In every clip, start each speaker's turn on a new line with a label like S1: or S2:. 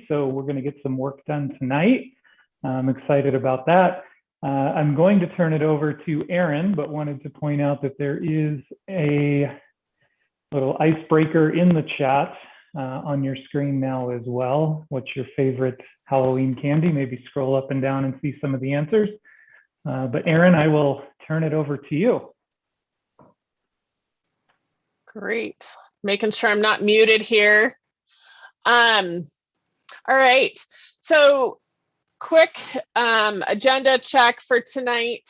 S1: so we're going to get some work done tonight. I'm excited about that. I'm going to turn it over to Aaron, but wanted to point out that there is a little icebreaker in the chat on your screen now as well. What's your favorite Halloween candy? Maybe scroll up and down and see some of the answers. But Aaron, I will turn it over to you.
S2: Great. Making sure I'm not muted here. All right. So quick agenda check for tonight.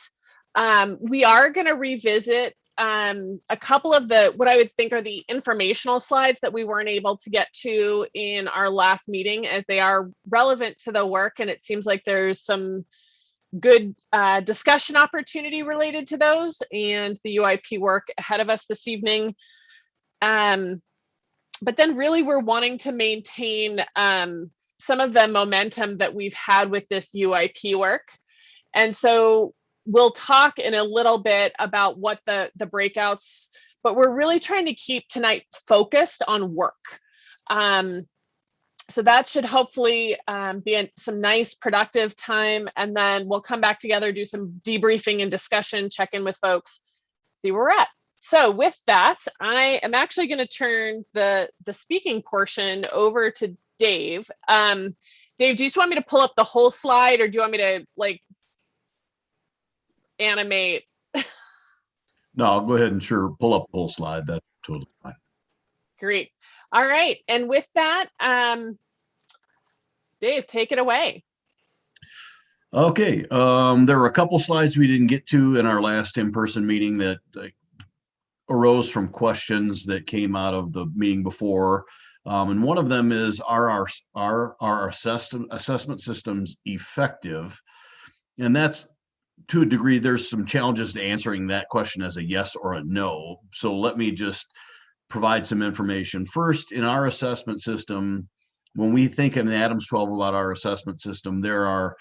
S2: We are going to revisit a couple of what I would think are the informational slides that we weren't able to get to in our last meeting, as they are relevant to the work, and it seems like there's some good discussion opportunity related to those and the UIP work ahead of us this evening. But then really we're wanting to maintain some of the momentum that we've had with this UIP work. And so we'll talk in a little bit about what the breakouts, but we're really trying to keep tonight focused on work. So that should hopefully be some nice productive time. And then we'll come back together, do some debriefing and discussion, check in with folks, see where we're at. So with that, I am actually going to turn the speaking portion over to Dave. Dave, do you just want me to pull up the whole slide, or do you want me to like animate?
S3: No, I'll go ahead and pull up the whole slide. That's totally fine.
S2: Great. All right. And with that, Dave, take it away.
S3: Okay. There were a couple slides we didn't get to in our last in-person meeting that arose from questions that came out of the meeting before. And one of them is, are our assessment systems effective? And that's, to a degree, there's some challenges to answering that question as a yes or a no. So let me just provide some information. First, in our assessment system, when we think in Adams 12 about our assessment system, there are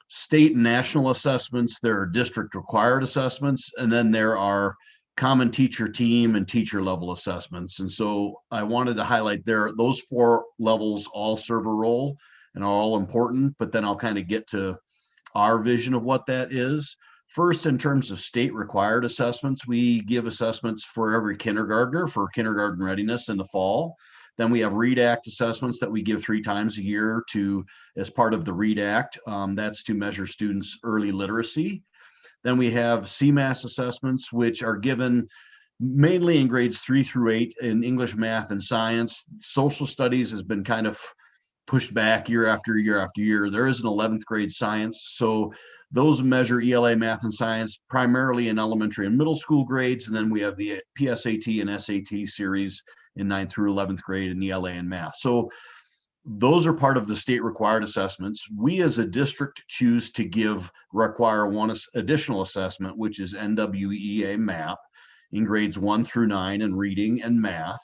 S3: state and national assessments, there are district required assessments, and then there are common teacher team and teacher level assessments. And so I wanted to highlight those four levels all serve a role and are all important, but then I'll kind of get to our vision of what that is. First, in terms of state required assessments, we give assessments for every kindergartner for kindergarten readiness in the fall. Then we have READ Act assessments that we give 3 times a year as part of the READ Act. That's to measure students' early literacy. Then we have CMAS assessments, which are given mainly in grades 3 through 8 in English, math, and science. Social studies has been kind of pushed back year after year after year. There is an 11th grade science. So those measure ELA, math, and science primarily in elementary and middle school grades. And then we have the PSAT and SAT series in 9th through 11th grade in ELA and math. So those are part of the state required assessments. We as a district choose to require one additional assessment, which is NWEA MAP in grades 1 through 9 in reading and math.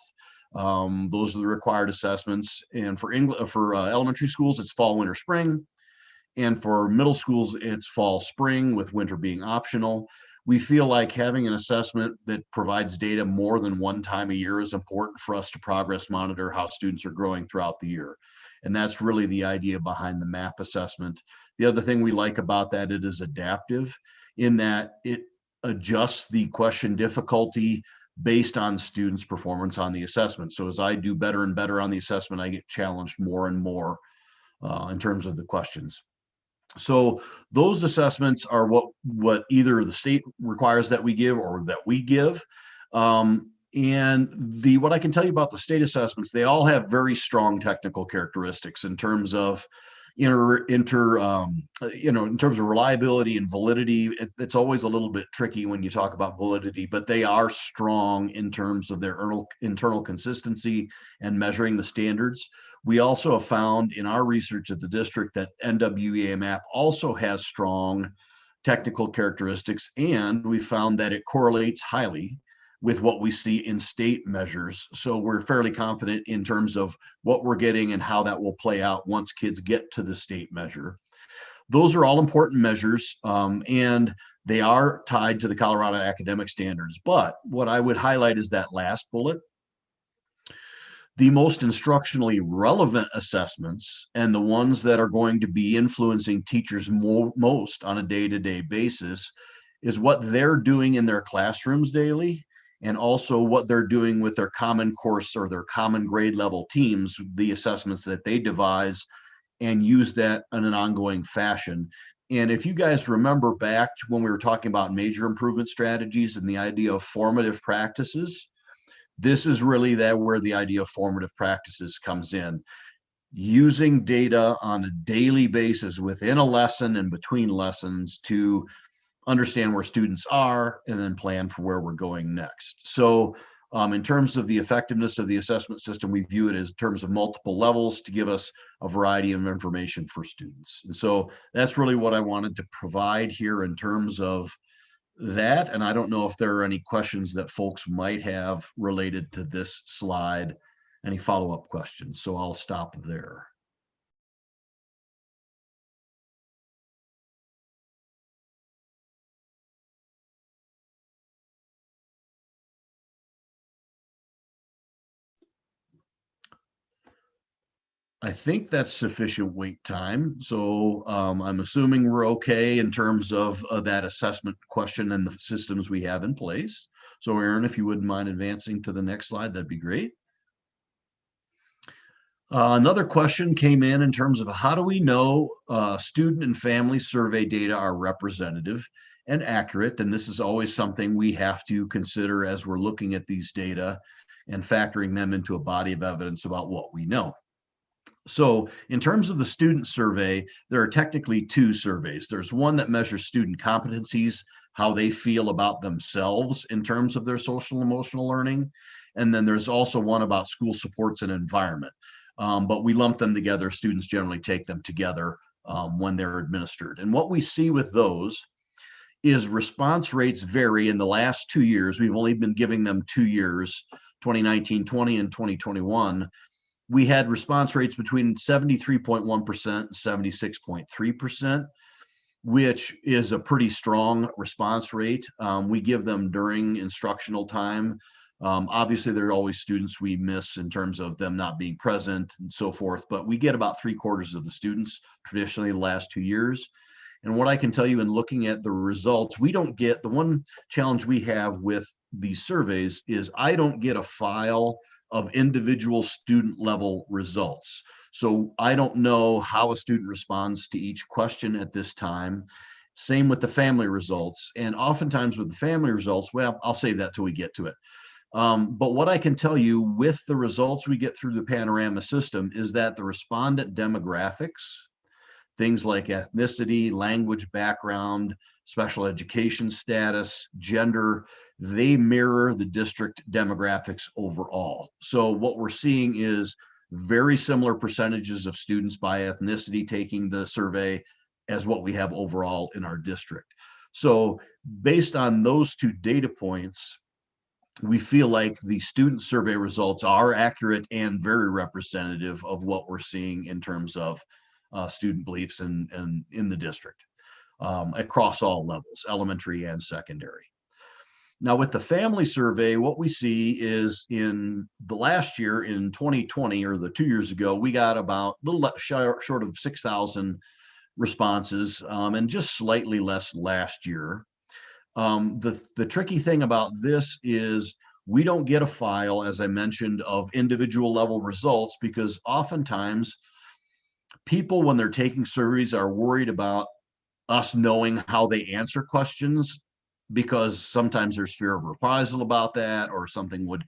S3: Those are the required assessments. And for elementary schools, it's fall, winter, spring. And for middle schools, it's fall, spring, with winter being optional. We feel like having an assessment that provides data more than one time a year is important for us to progress monitor how students are growing throughout the year. And that's really the idea behind the MAP assessment. The other thing we like about that, it is adaptive in that it adjusts the question difficulty based on students' performance on the assessment. So as I do better and better on the assessment, I get challenged more and more in terms of the questions. So those assessments are what either the state requires that we give or that we give. And what I can tell you about the state assessments, they all have very strong technical characteristics in terms of in terms of reliability and validity. It's always a little bit tricky when you talk about validity, but they are strong in terms of their internal consistency and measuring the standards. We also have found in our research at the district that NWEA MAP also has strong technical characteristics, and we found that it correlates highly with what we see in state measures. So we're fairly confident in terms of what we're getting and how that will play out once kids get to the state measure. Those are all important measures, and they are tied to the Colorado academic standards. But what I would highlight is that last bullet. The most instructionally relevant assessments and the ones that are going to be influencing teachers most on a day-to-day basis is what they're doing in their classrooms daily, and also what they're doing with their common course or their common grade level teams, the assessments that they devise and use that in an ongoing fashion. And if you guys remember back when we were talking about major improvement strategies and the idea of formative practices, this is really that where the idea of formative practices comes in. Using data on a daily basis within a lesson and between lessons to understand where students are and then plan for where we're going next. So in terms of the effectiveness of the assessment system, we view it as in terms of multiple levels to give us a variety of information for students. And so that's really what I wanted to provide here in terms of that. And I don't know if there are any questions that folks might have related to this slide, any follow-up questions. So I'll stop there. I think that's sufficient wait time. So I'm assuming we're okay in terms of that assessment question and the systems we have in place. So Aaron, if you wouldn't mind advancing to the next slide, that'd be great. Another question came in terms of how do we know student and family survey data are representative and accurate? And this is always something we have to consider as we're looking at these data and factoring them into a body of evidence about what we know. So in terms of the student survey, there are technically two surveys. There's one that measures student competencies, how they feel about themselves in terms of their social and emotional learning. And then there's also one about school supports and environment. But we lump them together. Students generally take them together when they're administered. And what we see with those is response rates vary in the last 2 years. We've only been giving them 2 years, 2019-20 and 2021. We had response rates between 73.1% and 76.3%, which is a pretty strong response rate. We give them during instructional time. Obviously, there are always students we miss in terms of them not being present and so forth, but we get about 3/4 of the students traditionally the last 2 years. And what I can tell you in looking at the results, we don't get, the one challenge we have with these surveys is I don't get a file of individual student level results. So I don't know how a student responds to each question at this time. Same with the family results. And oftentimes with the family results, well, I'll save that till we get to it. But what I can tell you with the results we get through the Panorama system is that the respondent demographics, things like ethnicity, language background, special education status, gender, they mirror the district demographics overall. So what we're seeing is very similar percentages of students by ethnicity taking the survey as what we have overall in our district. So based on those two data points, we feel like the student survey results are accurate and very representative of what we're seeing in terms of student beliefs in the district across all levels, elementary and secondary. Now with the family survey, what we see is in the last year in 2020 or the 2 years ago, we got about a little short of 6,000 responses and just slightly less last year. The tricky thing about this is we don't get a file, as I mentioned, of individual level results because oftentimes people, when they're taking surveys, are worried about us knowing how they answer questions because sometimes there's fear of reprisal about that or something would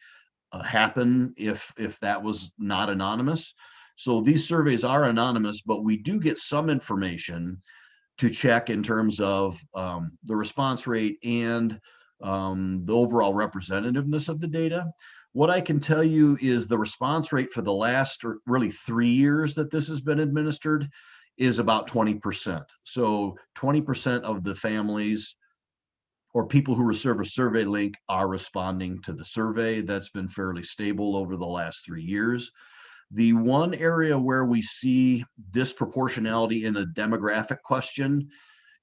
S3: happen if that was not anonymous. So these surveys are anonymous, but we do get some information to check in terms of the response rate and the overall representativeness of the data. What I can tell you is the response rate for the last really 3 years that this has been administered is about 20%. So 20% of the families or people who receive a survey link are responding to the survey. That's been fairly stable over the last 3 years. The one area where we see disproportionality in a demographic question,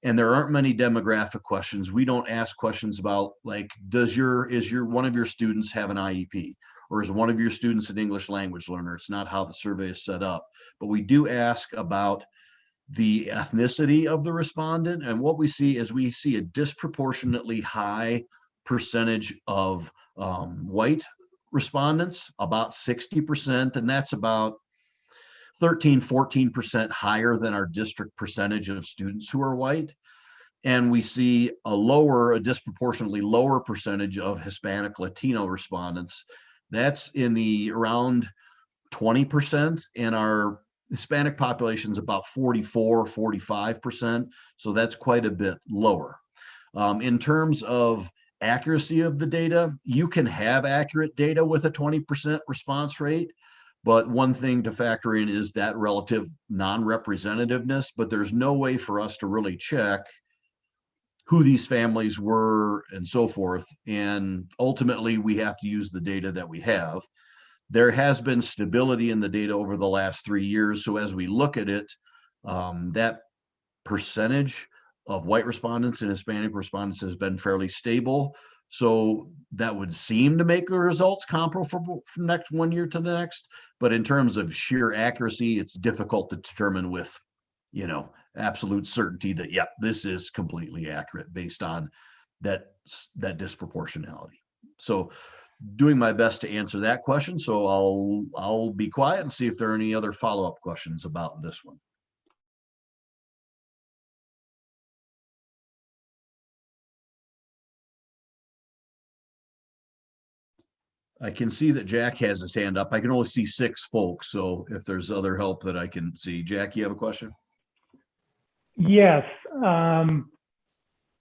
S3: and there aren't many demographic questions, we don't ask questions about like, is one of your students have an IEP? or is one of your students an English language learner? It's not how the survey is set up, but we do ask about the ethnicity of the respondent. And what we see is we see a disproportionately high percentage of white respondents, about 60%, and that's about 13-14% higher than our district percentage of students who are white. And we see a disproportionately lower percentage of Hispanic Latino respondents. That's in the around 20%, and our Hispanic population is about 44-45%. So that's quite a bit lower. In terms of accuracy of the data, you can have accurate data with a 20% response rate. But one thing to factor in is that relative non-representativeness, but there's no way for us to really check who these families were and so forth. And ultimately, we have to use the data that we have. There has been stability in the data over the last 3 years. So as we look at it, that percentage of white respondents and Hispanic respondents has been fairly stable. So that would seem to make the results comparable from next 1 year to the next. But in terms of sheer accuracy, it's difficult to determine with, absolute certainty that, yeah, this is completely accurate based on that disproportionality. So doing my best to answer that question. So I'll be quiet and see if there are any other follow-up questions about this one. I can see that Jack has his hand up. I can only see 6 folks. So if there's other help that I can see. Jack, you have a question?
S1: Yes.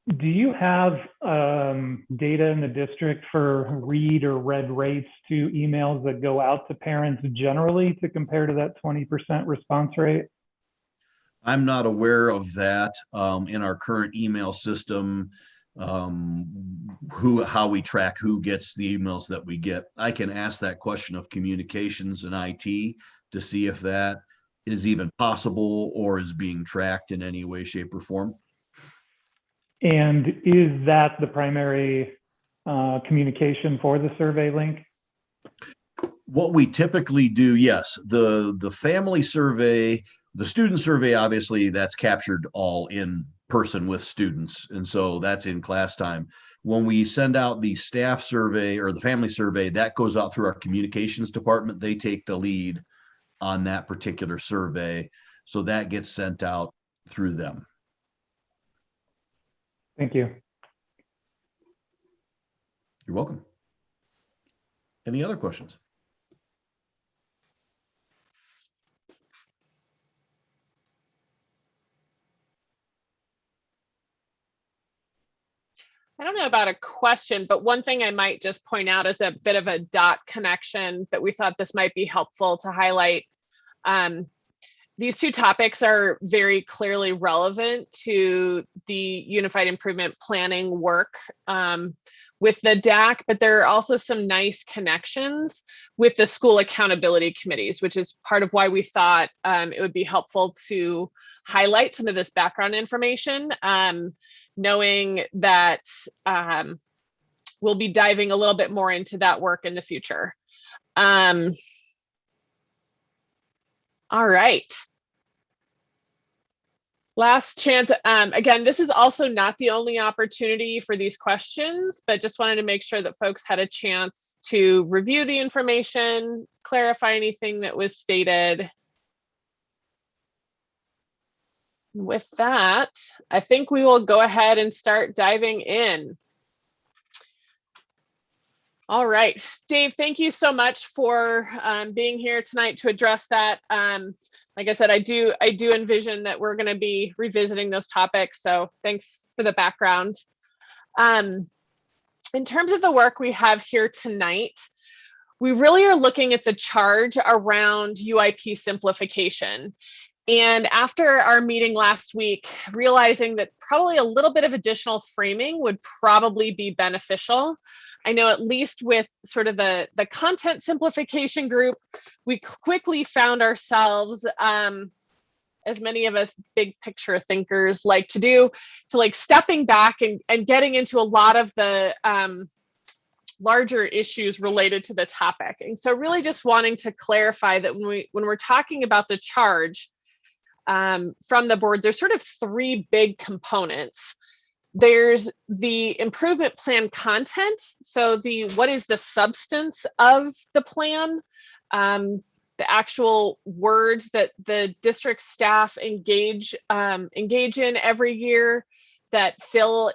S1: Do you have data in the district for read or read rates to emails that go out to parents generally to compare to that 20% response rate?
S3: I'm not aware of that in our current email system, how we track who gets the emails that we get. I can ask that question of communications and IT to see if that is even possible or is being tracked in any way, shape, or form.
S1: And is that the primary communication for the survey link?
S3: What we typically do, yes, the family survey, the student survey, obviously that's captured all in person with students. And so that's in class time. When we send out the staff survey or the family survey, that goes out through our communications department. They take the lead on that particular survey. So that gets sent out through them.
S1: Thank you.
S3: You're welcome. Any other questions?
S2: I don't know about a question, but one thing I might just point out is a bit of a dot connection that we thought this might be helpful to highlight. These two topics are very clearly relevant to the Unified Improvement Planning work with the DAC, but there are also some nice connections with the school accountability committees, which is part of why we thought it would be helpful to highlight some of this background information, knowing that we'll be diving a little bit more into that work in the future. All right. Last chance. Again, this is also not the only opportunity for these questions, but just wanted to make sure that folks had a chance to review the information, clarify anything that was stated. With that, I think we will go ahead and start diving in. All right, Dave, thank you so much for being here tonight to address that. Like I said, I do envision that we're going to be revisiting those topics. So thanks for the background. In terms of the work we have here tonight, we really are looking at the charge around UIP simplification. And after our meeting last week, realizing that probably a little bit of additional framing would probably be beneficial. I know at least with sort of the content simplification group, we quickly found ourselves, as many of us big picture thinkers like to do, to like stepping back and getting into a lot of the larger issues related to the topic. And so really just wanting to clarify that when we're talking about the charge from the board, there's sort of three big components. There's the improvement plan content. So what is the substance of the plan? The actual words that the district staff engage in every year that fill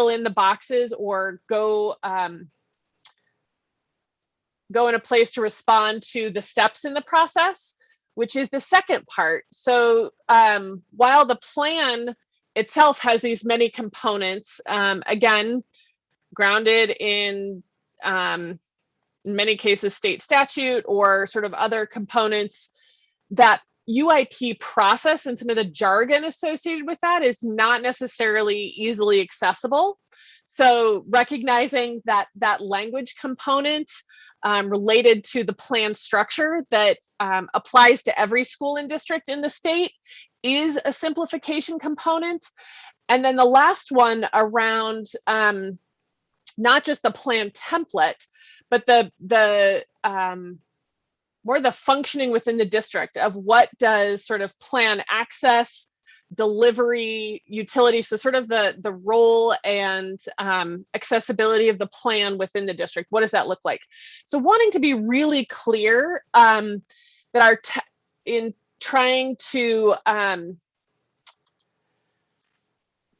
S2: in the boxes or go in a place to respond to the steps in the process, which is the second part. So while the plan itself has these many components, again, grounded in many cases state statute or sort of other components, that UIP process and some of the jargon associated with that is not necessarily easily accessible. So recognizing that language component related to the plan structure that applies to every school and district in the state is a simplification component. And then the last one around not just the plan template, but the more the functioning within the district of what does sort of plan access, delivery, utility, so sort of the role and accessibility of the plan within the district. What does that look like? So wanting to be really clear that in trying to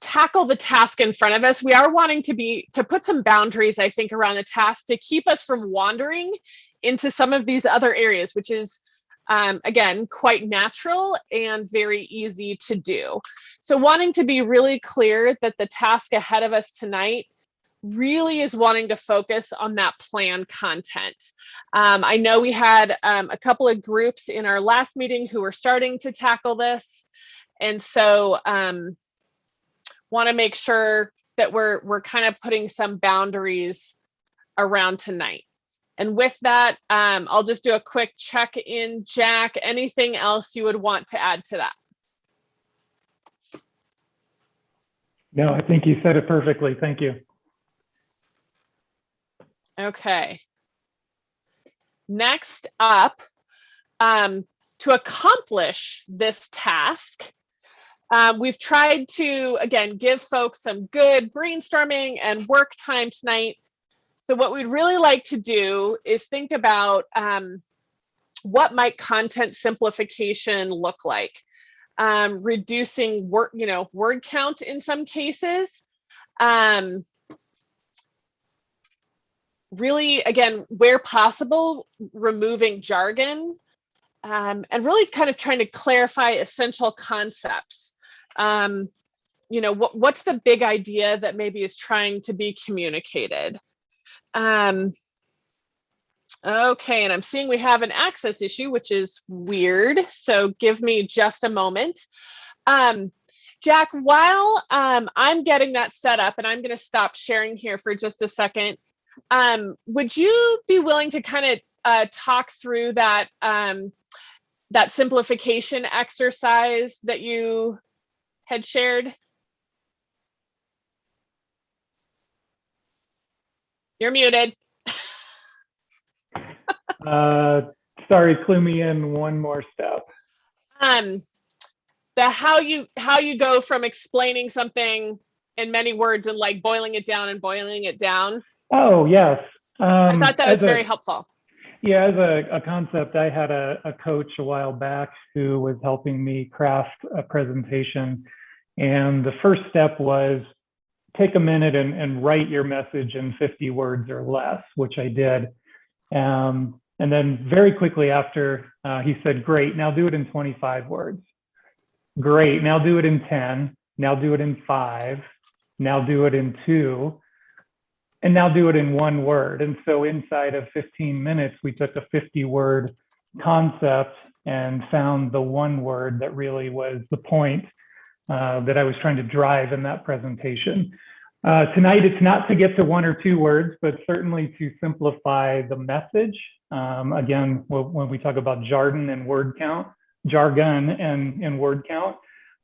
S2: tackle the task in front of us, we are wanting to put some boundaries, I think, around the task to keep us from wandering into some of these other areas, which is again, quite natural and very easy to do. So wanting to be really clear that the task ahead of us tonight really is wanting to focus on that plan content. I know we had a couple of groups in our last meeting who were starting to tackle this. And so want to make sure that we're kind of putting some boundaries around tonight. And with that, I'll just do a quick check-in. Jack, anything else you would want to add to that?
S1: No, I think you said it perfectly. Thank you.
S2: Okay. Next up, to accomplish this task, we've tried to, again, give folks some good brainstorming and work time tonight. So what we'd really like to do is think about what might content simplification look like. Reducing word count in some cases. Really, again, where possible, removing jargon, and really kind of trying to clarify essential concepts. What's the big idea that maybe is trying to be communicated? Okay, and I'm seeing we have an access issue, which is weird. So give me just a moment. Jack, while I'm getting that set up, and I'm going to stop sharing here for just a second, would you be willing to kind of talk through that that simplification exercise that you had shared? You're muted.
S1: Sorry, clue me in one more step.
S2: How you go from explaining something in many words and like boiling it down and boiling it down.
S1: Oh, yes.
S2: I thought that was very helpful.
S1: Yeah, as a concept, I had a coach a while back who was helping me craft a presentation. And the first step was take a minute and write your message in 50 words or less, which I did. And then very quickly after, he said, great, now do it in 25 words. Great, now do it in 10. Now do it in 5. Now do it in 2. And now do it in 1 word. And so inside of 15 minutes, we took a 50-word concept and found the 1 word that really was the point that I was trying to drive in that presentation. Tonight, it's not to get to 1 or 2 words, but certainly to simplify the message. Again, when we talk about jargon and word count,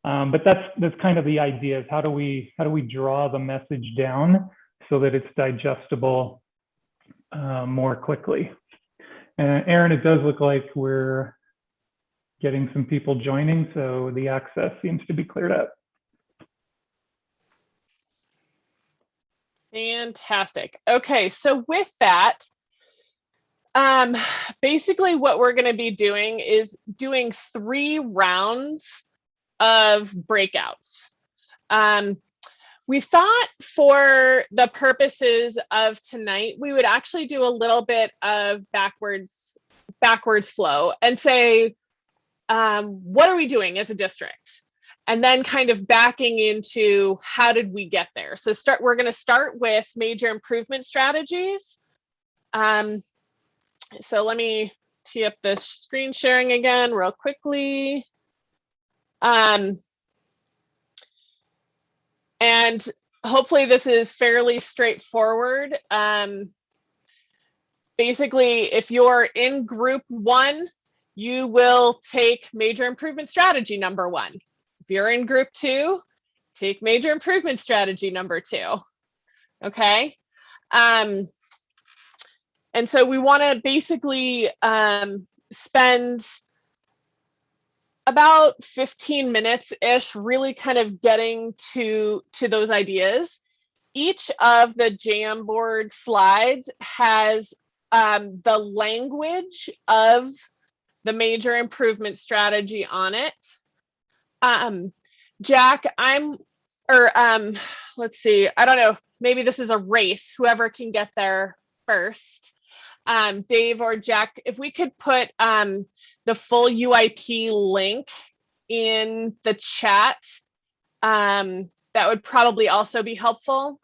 S1: but that's kind of the idea, is how do we draw the message down so that it's digestible more quickly. Aaron, it does look like we're getting some people joining, so the access seems to be cleared up.
S2: Fantastic. Okay, so with that, basically what we're going to be doing is doing 3 rounds of breakouts. We thought for the purposes of tonight, we would actually do a little bit of backwards flow and say, what are we doing as a district? And then kind of backing into how did we get there? So we're going to start with major improvement strategies. So let me tee up the screen sharing again real quickly. And hopefully this is fairly straightforward. Basically, if you're in group 1, you will take major improvement strategy number 1. If you're in group 2, take major improvement strategy number 2. Okay. And so we want to basically spend about 15 minutes-ish really kind of getting to those ideas. Each of the Jamboard slides has the language of the major improvement strategy on it. Jack, let's see, I don't know, maybe this is a race, whoever can get there first. Dave or Jack, if we could put the full UIP link in the chat, that would probably also be helpful.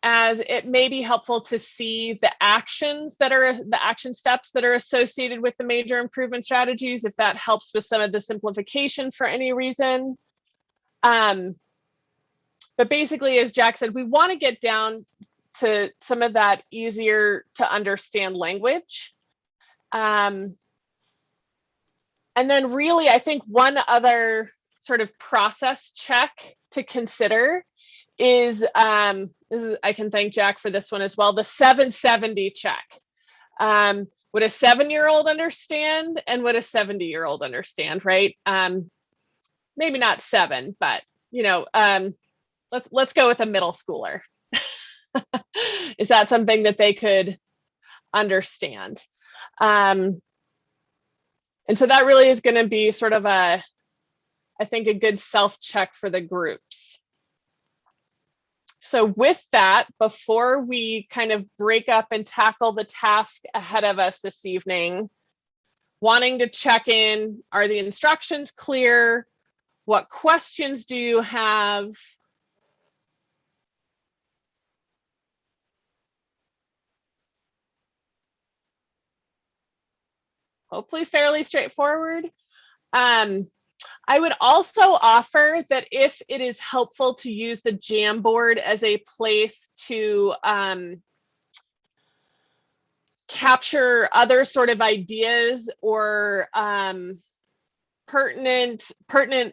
S2: As it may be helpful to see the action steps that are associated with the major improvement strategies, if that helps with some of the simplification for any reason. But basically, as Jack said, we want to get down to some of that easier to understand language. And then really, I think one other sort of process check to consider is, I can thank Jack for this one as well, the 770 check. Would a 7-year-old understand and would a 70-year-old understand, right? Maybe not 7, but you know, let's go with a middle schooler. Is that something that they could understand? And so that really is going to be sort of I think a good self-check for the groups. So with that, before we kind of break up and tackle the task ahead of us this evening, wanting to check in, are the instructions clear? What questions do you have? Hopefully fairly straightforward. I would also offer that if it is helpful to use the Jamboard as a place to capture other sort of ideas or pertinent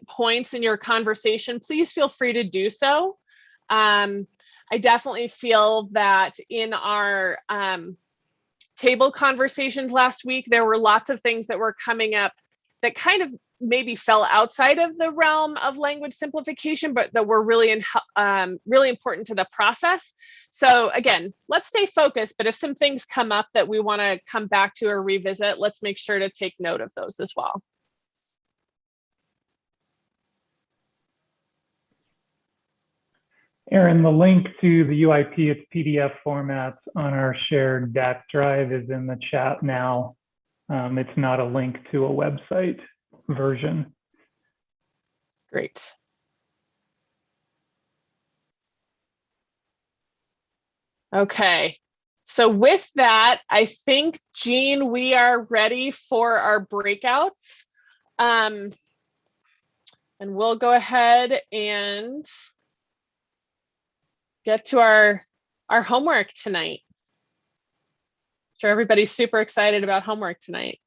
S2: points in your conversation, please feel free to do so. I definitely feel that in our table conversations last week, there were lots of things that were coming up that kind of maybe fell outside of the realm of language simplification, but that were really important to the process. So again, let's stay focused, but if some things come up that we want to come back to or revisit, let's make sure to take note of those as well.
S1: Aaron, the link to the UIP, its PDF formats on our shared DAC drive is in the chat now. It's not a link to a website version.
S2: Great. Okay, so with that, I think, Jean, we are ready for our breakouts. And we'll go ahead and get to our homework tonight. I'm sure everybody's super excited about homework tonight.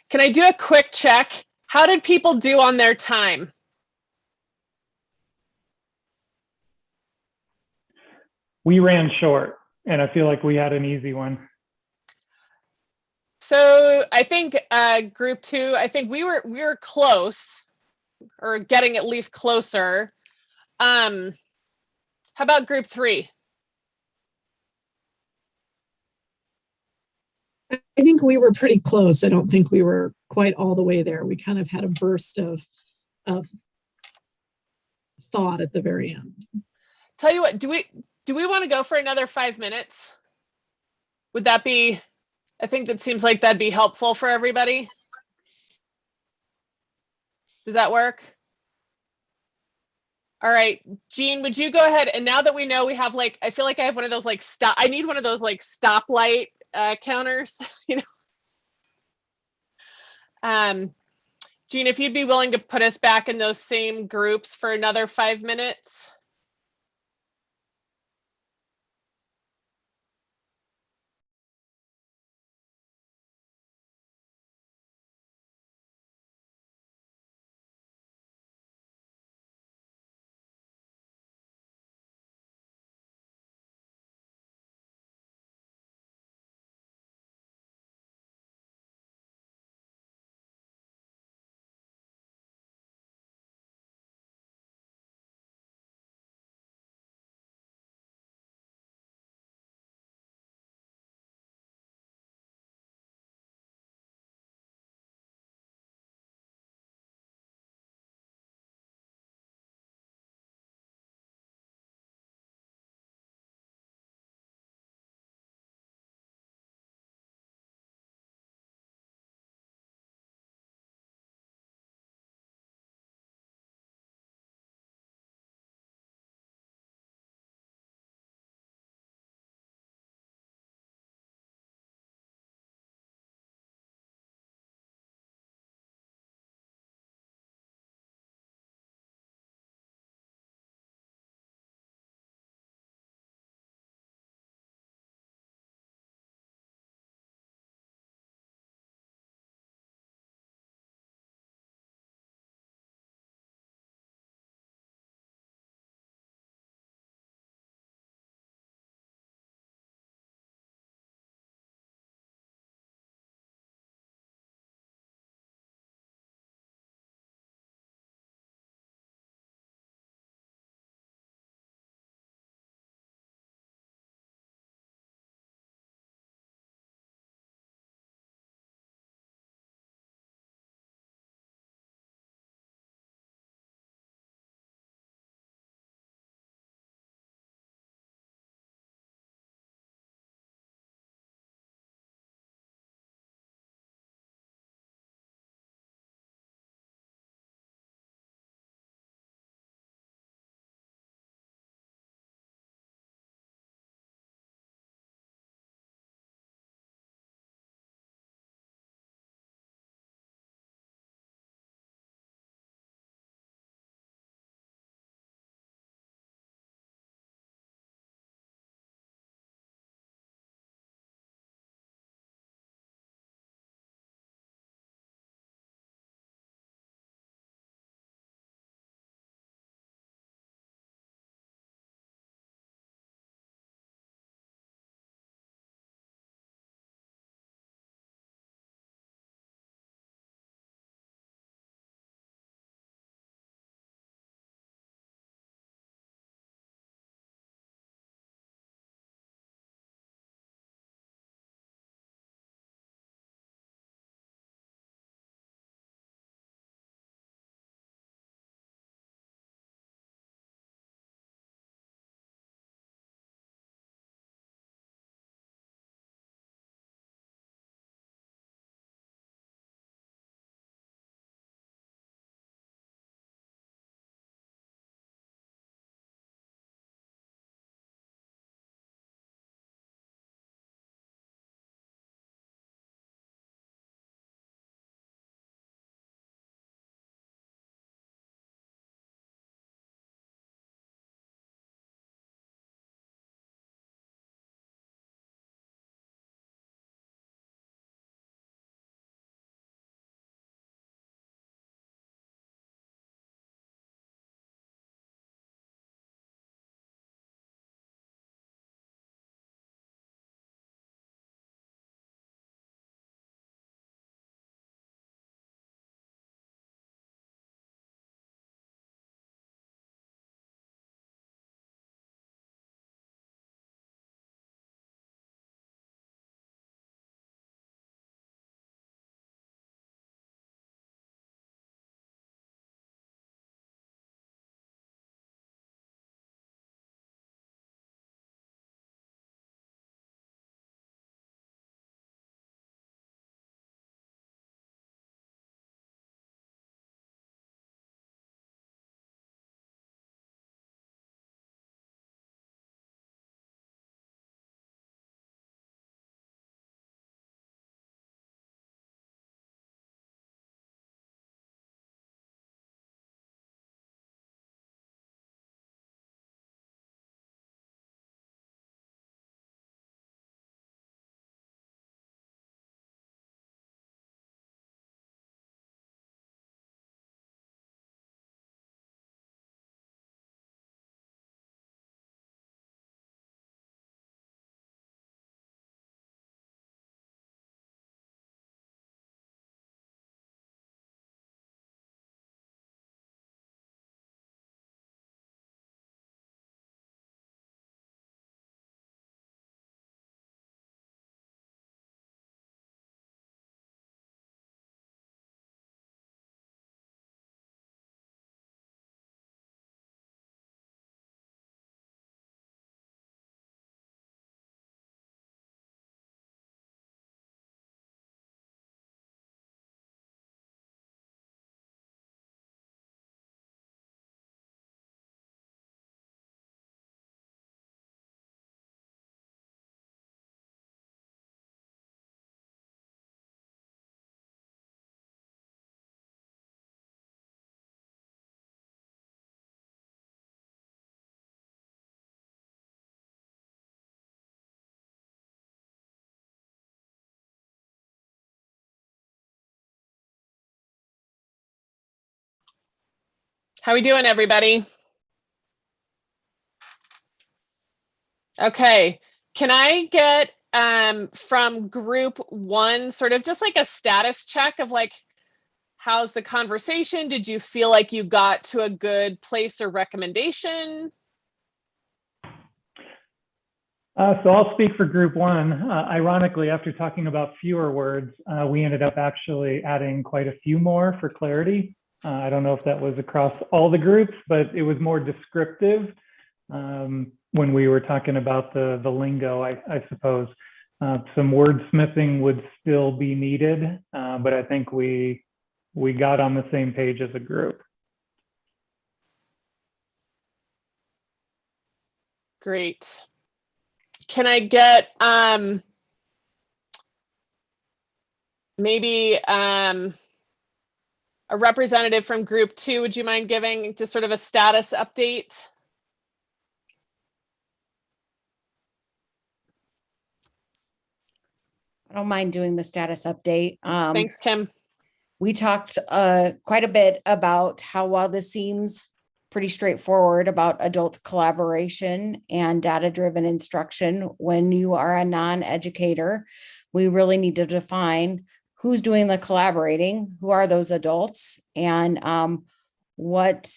S2: can I do a quick check? How did people do on their time?
S1: We ran short, and I feel like we had an easy one.
S2: So I think group 2, I think we were close, or getting at least closer. How about group 3?
S4: I think we were pretty close. I don't think we were quite all the way there. We kind of had a burst of thought at the very end.
S2: Tell you what, do we want to go for another 5 minutes? Would that be, I think that seems like that'd be helpful for everybody. Does that work? All right, Jean, would you go ahead? And now that we know we have like, I feel like I have one of those like I need one of those like stoplight counters, you know. Jean, if you'd be willing to put us back in those same groups for another 5 minutes. How we doing, everybody? Okay, can I get from group one sort of just like a status check of like, how's the conversation? Did you feel like you got to a good place or recommendation?
S1: So I'll speak for group one. Ironically, after talking about fewer words, we ended up actually adding quite a few more for clarity. I don't know if that was across all the groups, but it was more descriptive when we were talking about the lingo, I suppose. Some wordsmithing would still be needed, but I think we got on the same page as a group.
S2: Great. Can I get maybe a representative from group two? Would you mind giving just sort of a status update?
S5: I don't mind doing the status update.
S2: Thanks, Kim.
S5: We talked quite a bit about how, while this seems pretty straightforward about adult collaboration and data-driven instruction, when you are a non-educator, we really need to define who's doing the collaborating, who are those adults, and what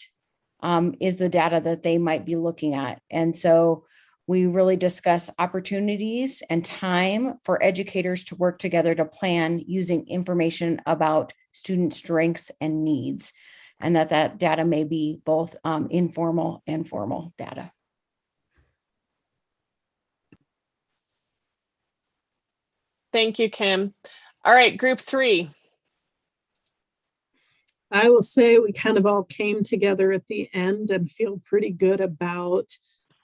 S5: is the data that they might be looking at. And so we really discuss opportunities and time for educators to work together to plan using information about student strengths and needs, and that data may be both informal and formal data.
S2: Thank you, Kim. All right, group three.
S4: I will say we kind of all came together at the end and feel pretty good about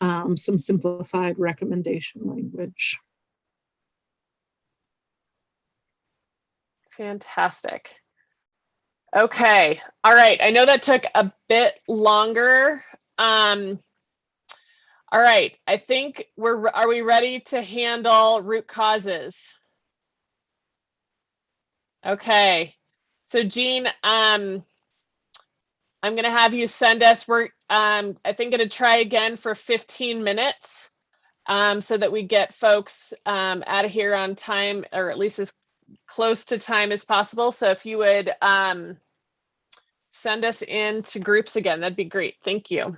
S4: some simplified recommendation language.
S2: Fantastic. Okay. All right. I know that took a bit longer. All right. I think are we ready to handle root causes? Okay. So Jean, I'm going to have you send us, I think going to try again for 15 minutes so that we get folks out of here on time, or at least as close to time as possible. So if you would send us into groups again, that'd be great. Thank you.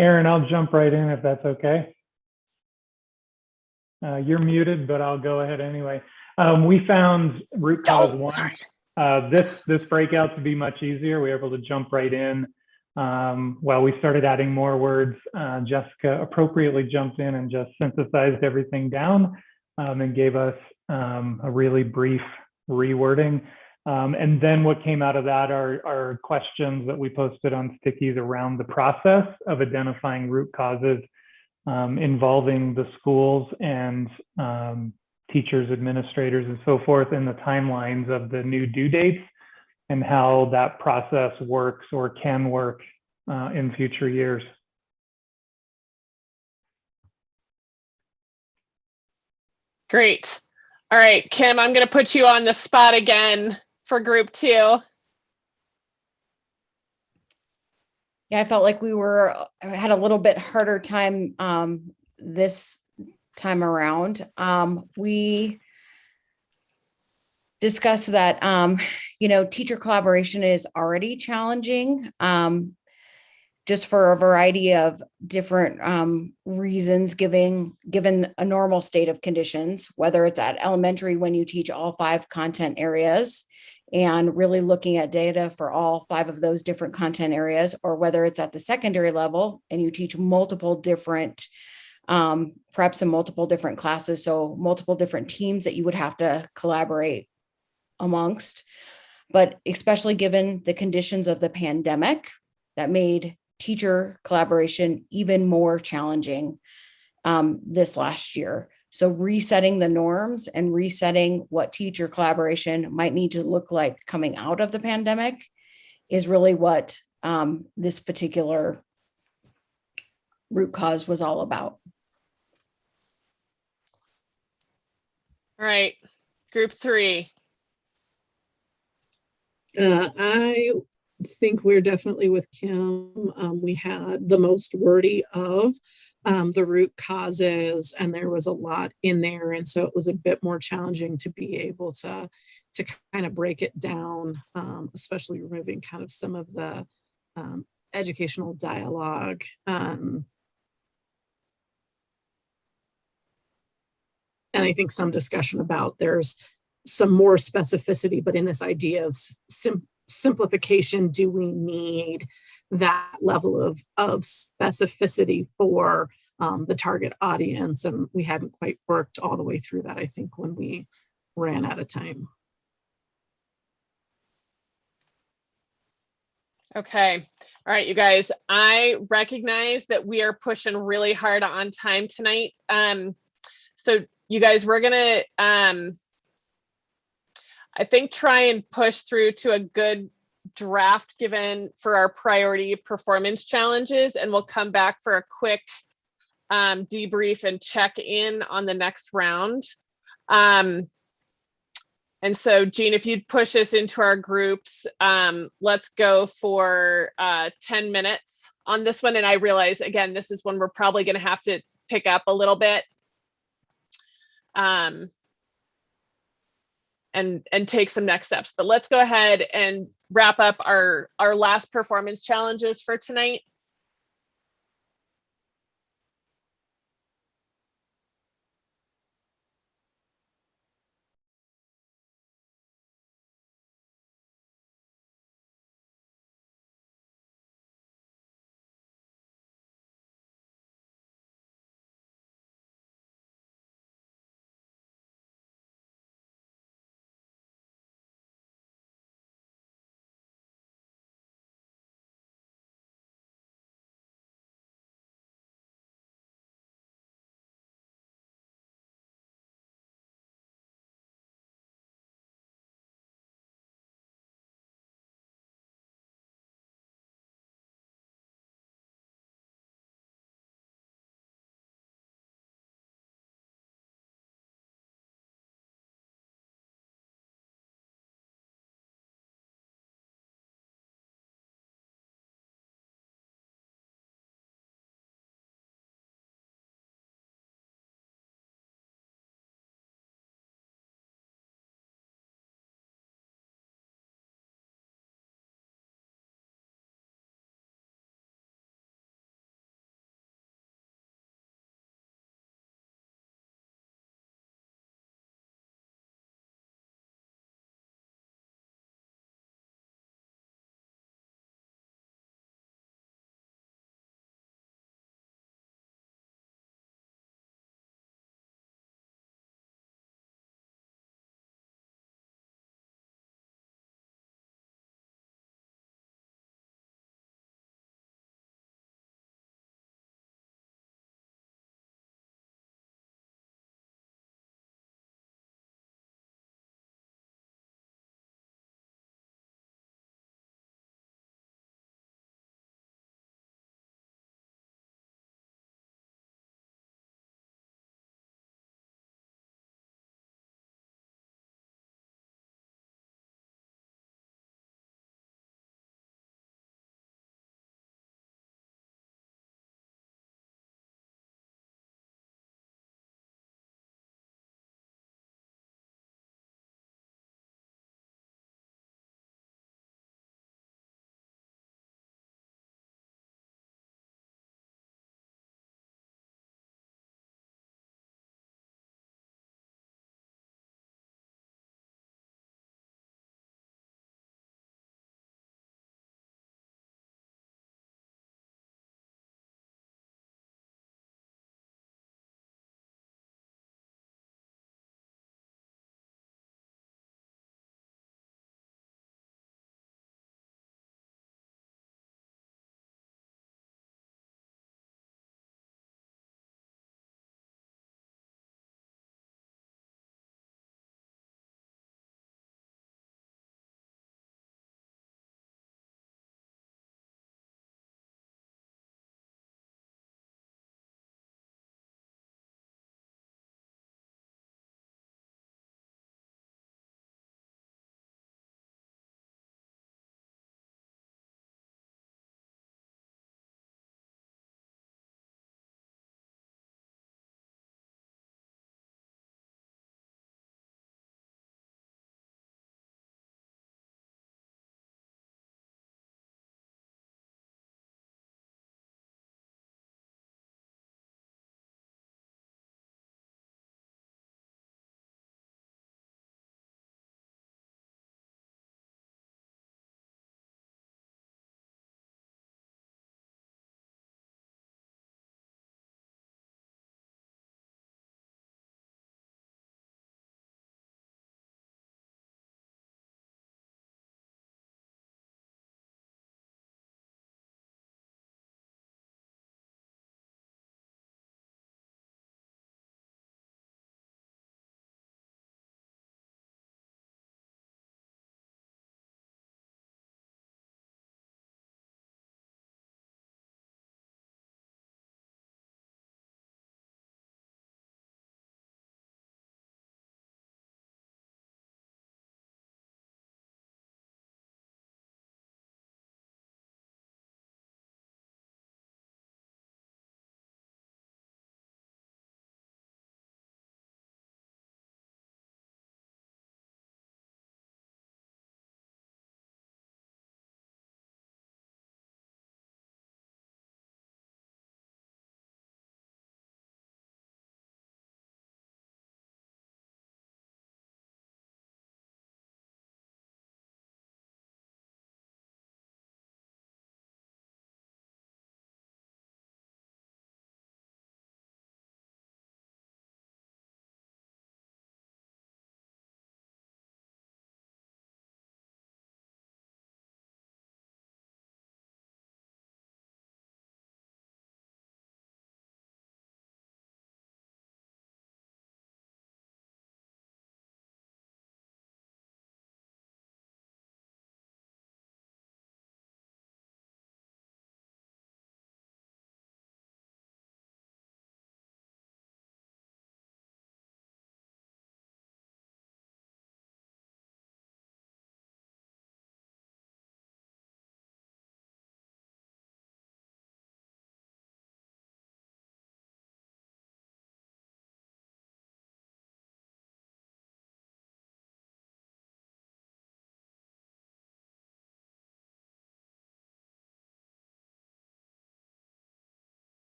S1: Aaron, I'll jump right in if that's okay. You're muted, but I'll go ahead anyway. We found root cause one.
S2: Sorry.
S1: This breakout to be much easier. We were able to jump right in. While we started adding more words, Jessica appropriately jumped in and just synthesized everything down and gave us a really brief rewording. And then what came out of that are questions that we posted on stickies around the process of identifying root causes involving the schools and teachers, administrators, and so forth, and the timelines of the new due dates and how that process works or can work in future years.
S2: Great. All right, Kim, I'm going to put you on the spot again for group 2.
S5: Yeah, I felt like we had a little bit harder time this time around. We discussed that, teacher collaboration is already challenging just for a variety of different reasons, given a normal state of conditions, whether it's at elementary when you teach all 5 content areas and really looking at data for all 5 of those different content areas, or whether it's at the secondary level and you teach multiple different preps in multiple different classes, so multiple different teams that you would have to collaborate amongst. But especially given the conditions of the pandemic, that made teacher collaboration even more challenging this last year. So resetting the norms and resetting what teacher collaboration might need to look like coming out of the pandemic is really what this particular root cause was all about.
S2: All right, group 3.
S4: I think we're definitely with Kim. We had the most wordy of the root causes, and there was a lot in there. And so it was a bit more challenging to be able to kind of break it down, especially removing kind of some of the educational dialogue. And I think some discussion about there's some more specificity, but in this idea of simplification, do we need that level of specificity for the target audience? And we hadn't quite worked all the way through that, I think, when we ran out of time.
S2: Okay. All right, you guys, I recognize that we are pushing really hard on time tonight. So you guys, we're gonna, I think, try and push through to a good draft given for our priority performance challenges, and we'll come back for a quick debrief and check in on the next round. And so, Jean, if you'd push us into our groups, let's go for 10 minutes on this one. And I realize, again, this is one we're probably going to have to pick up a little bit and take some next steps. But let's go ahead and wrap up our last performance challenges for tonight.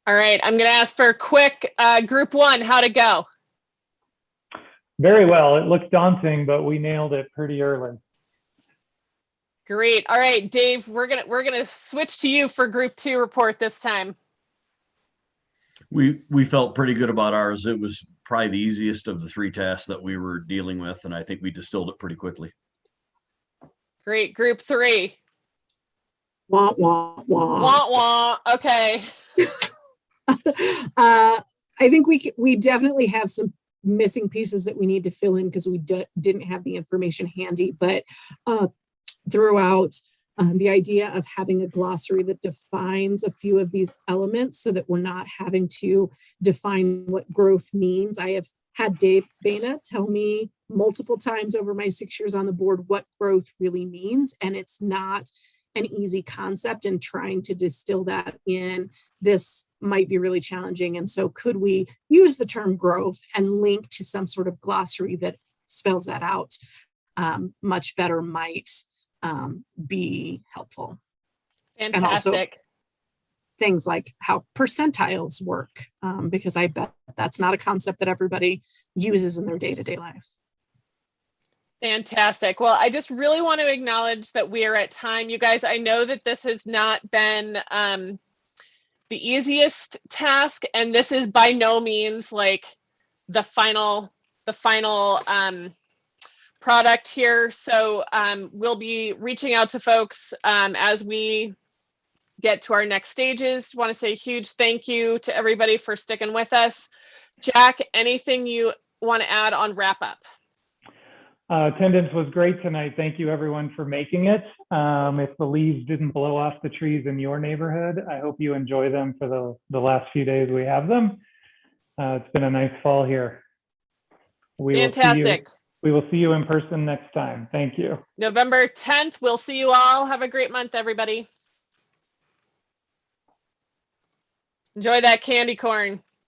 S2: All right, I'm going to ask for a quick group one, how'd it go?
S1: Very well. It looked daunting, but we nailed it pretty early.
S2: Great. All right, Dave, we're gonna switch to you for group two report this time.
S3: We felt pretty good about ours. It was probably the easiest of the 3 tasks that we were dealing with, and I think we distilled it pretty quickly.
S2: Great. Group three.
S4: Wah, wah, wah.
S2: Wah wah. Okay.
S4: I think we definitely have some missing pieces that we need to fill in because we didn't have the information handy, but throughout the idea of having a glossary that defines a few of these elements so that we're not having to define what growth means. I have had Dave Bana tell me multiple times over my 6 years on the board what growth really means, and it's not an easy concept, and trying to distill that in this might be really challenging. And so could we use the term growth and link to some sort of glossary that spells that out much better might be helpful.
S2: Fantastic.
S4: And also things like how percentiles work, because I bet that's not a concept that everybody uses in their day-to-day life.
S2: Fantastic. Well, I just really want to acknowledge that we are at time. You guys, I know that this has not been the easiest task, and this is by no means like the final product here. So we'll be reaching out to folks as we get to our next stages. Want to say a huge thank you to everybody for sticking with us. Jack, anything you want to add on wrap up?
S1: Attendance was great tonight. Thank you everyone for making it. If the leaves didn't blow off the trees in your neighborhood, I hope you enjoy them for the last few days we have them. It's been a nice fall here.
S2: Fantastic.
S1: We will see you in person next time. Thank you.
S2: November 10th. We'll see you all. Have a great month, everybody. Enjoy that candy corn.